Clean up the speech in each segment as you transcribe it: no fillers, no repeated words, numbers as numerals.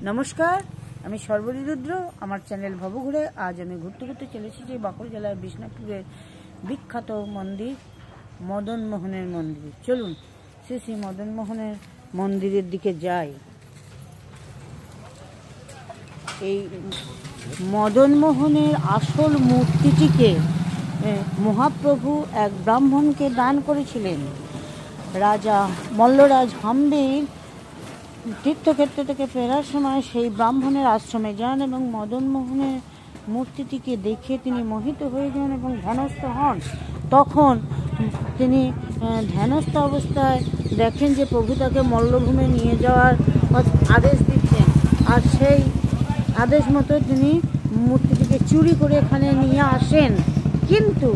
নমস্কার, আমি সর্বরী রুদ্র। আমার চ্যানেল ভবঘুরে আজ আমি ঘুরতে ঘুরতে চলে এসেছি বাঁকুড়া জেলার বিষ্ণুপুরের বিখ্যাত মন্দির মদন মোহনের মন্দির। চলুন শ্রী শ্রী মদন মোহনের মন্দিরের দিকে যাই। এই মদন মোহনের আসল মূর্তিটিকে মহাপ্রভু এক ব্রাহ্মণকে দান করেছিলেন। রাজা মল্লরাজ হাম্বির তীর্থক্ষেত্র থেকে ফেরার সময় সেই ব্রাহ্মণের আশ্রমে যান এবং মদন মোহনের মূর্তিটিকে দেখে তিনি মোহিত হয়ে যান এবং ধ্যানস্থ হন। তখন তিনি ধ্যানস্থ অবস্থায় দেখেন যে প্রভু তাকে মল্লভূমে নিয়ে যাওয়ার আদেশ দিচ্ছেন, আর সেই আদেশ মতো তিনি মূর্তিটিকে চুরি করে এখানে নিয়ে আসেন। কিন্তু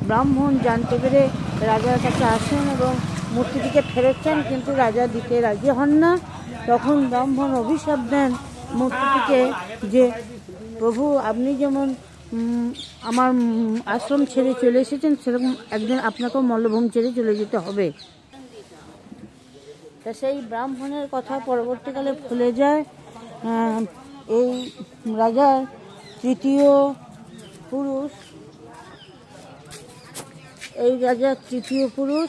ব্রাহ্মণ জানতে পেরে রাজার কাছে আসেন এবং মূর্তিটিকে ফেরত চান, কিন্তু রাজা দিতে রাজি হন না। তখন ব্রাহ্মণ অভিশাপ দেন মূর্তিটিকে যে প্রভু, আপনি যেমন আমার আশ্রম ছেড়ে চলে এসেছেন, সেরকম একদিন আপনাকেও মল্লভূমি ছেড়ে চলে যেতে হবে। তা সেই ব্রাহ্মণের কথা পরবর্তীকালে ভুলে যায়। এই রাজার তৃতীয় পুরুষ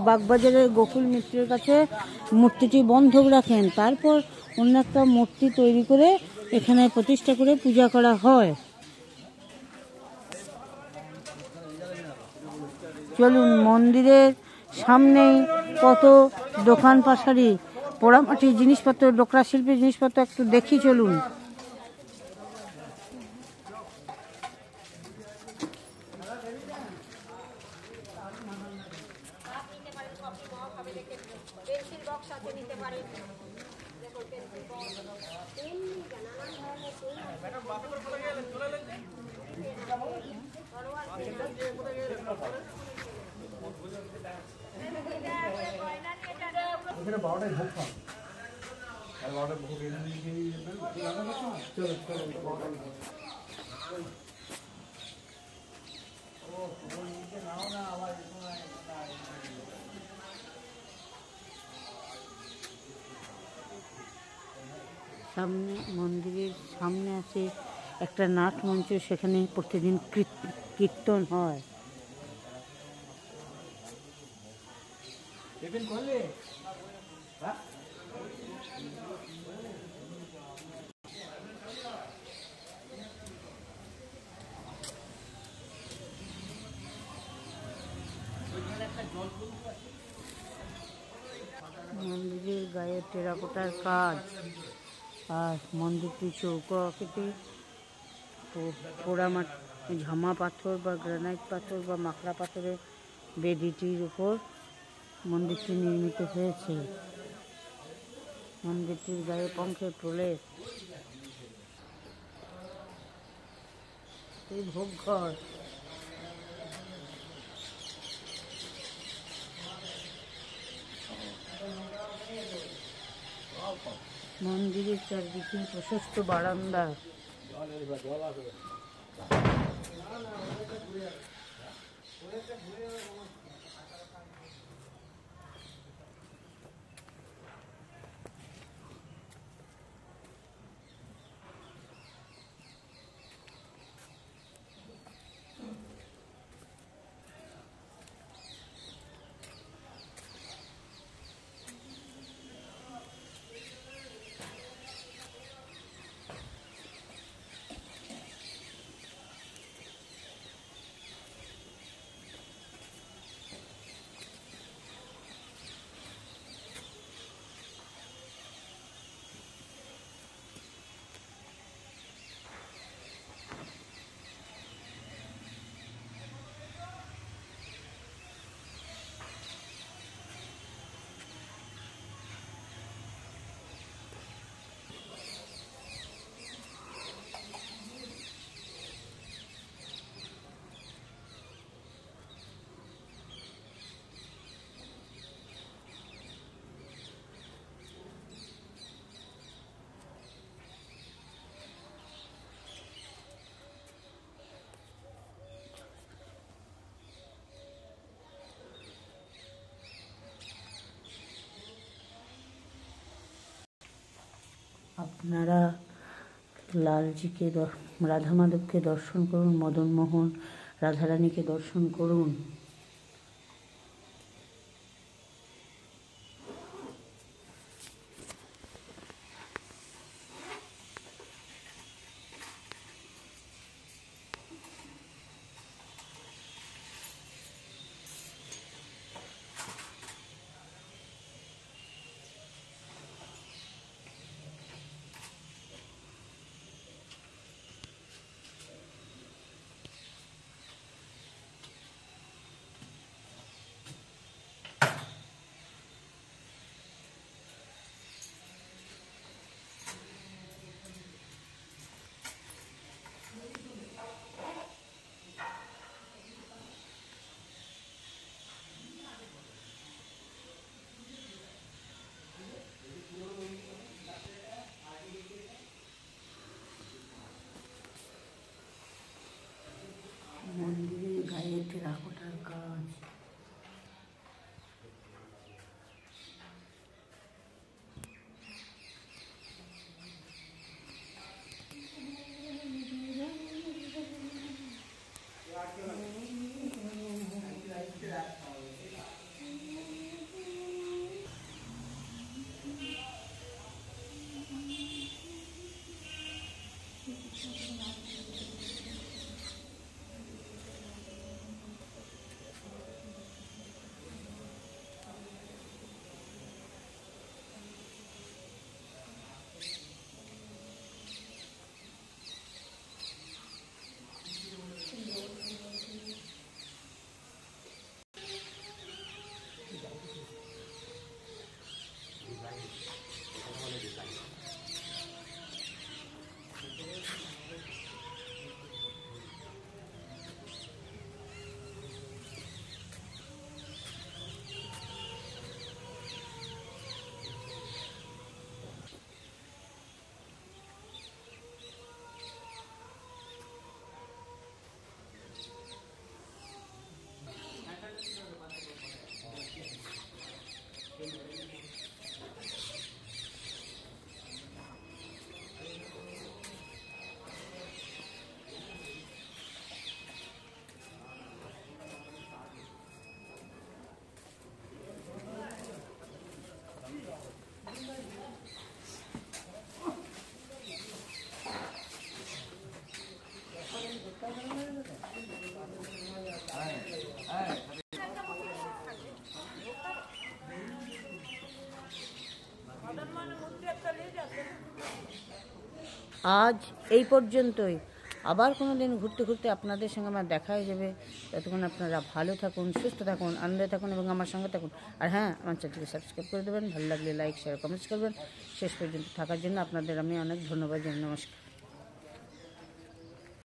বাগবাজারের গোকুল মিত্রের কাছে মূর্তিটি বন্ধক রাখেন। তারপর অন্য একটা মূর্তি তৈরি করে এখানে প্রতিষ্ঠা করে পূজা করা হয়। চলুন মন্দিরের সামনেই কত দোকান পাশারি, পোড়ামাটির জিনিসপত্র, ডোকরা শিল্পের জিনিসপত্র একটু দেখি। চলুন। সামনে মন্দিরের সামনে আছে একটা নাট মঞ্চ, সেখানে প্রতিদিন কীর্তন হয়। মন্দিরের গায়ে টেরাকোটার কাজ, আর মন্দিরটি চৌকো আকৃতির। পোড়ামাটি, ঝামা পাথর বা গ্রানাইট পাথর বা মাকড়া পাথরের বেদিটির উপর মন্দিরটি নির্মিত হয়েছে। মন্দিরটির গায়ে পঙ্খের প্রলেপ। এই ভোগঘর। মন্দিরের চারদিকে প্রশস্ত বারান্দা। আপনারা লালজিকে রাধা মাধবকে দর্শন করুন, মদন মোহন রাধারানীকে দর্শন করুন। মন্দিরে গায়ে টেরাকোটার কাজ। আজ এই পর্যন্তই। আবার কোনো দিন ঘুরতে ঘুরতে আপনাদের সঙ্গে আমার দেখা হয়ে যাবে। ততক্ষণ আপনারা ভালো থাকুন, সুস্থ থাকুন, আনন্দে থাকুন এবং আমার সঙ্গে থাকুন। আর হ্যাঁ, আমার চ্যানেলটিকে সাবস্ক্রাইব করে দেবেন। ভালো লাগলে লাইক, শেয়ার, কমেন্টস করবেন। শেষ পর্যন্ত থাকার জন্য আপনাদের আমি অনেক ধন্যবাদ জানাই। নমস্কার।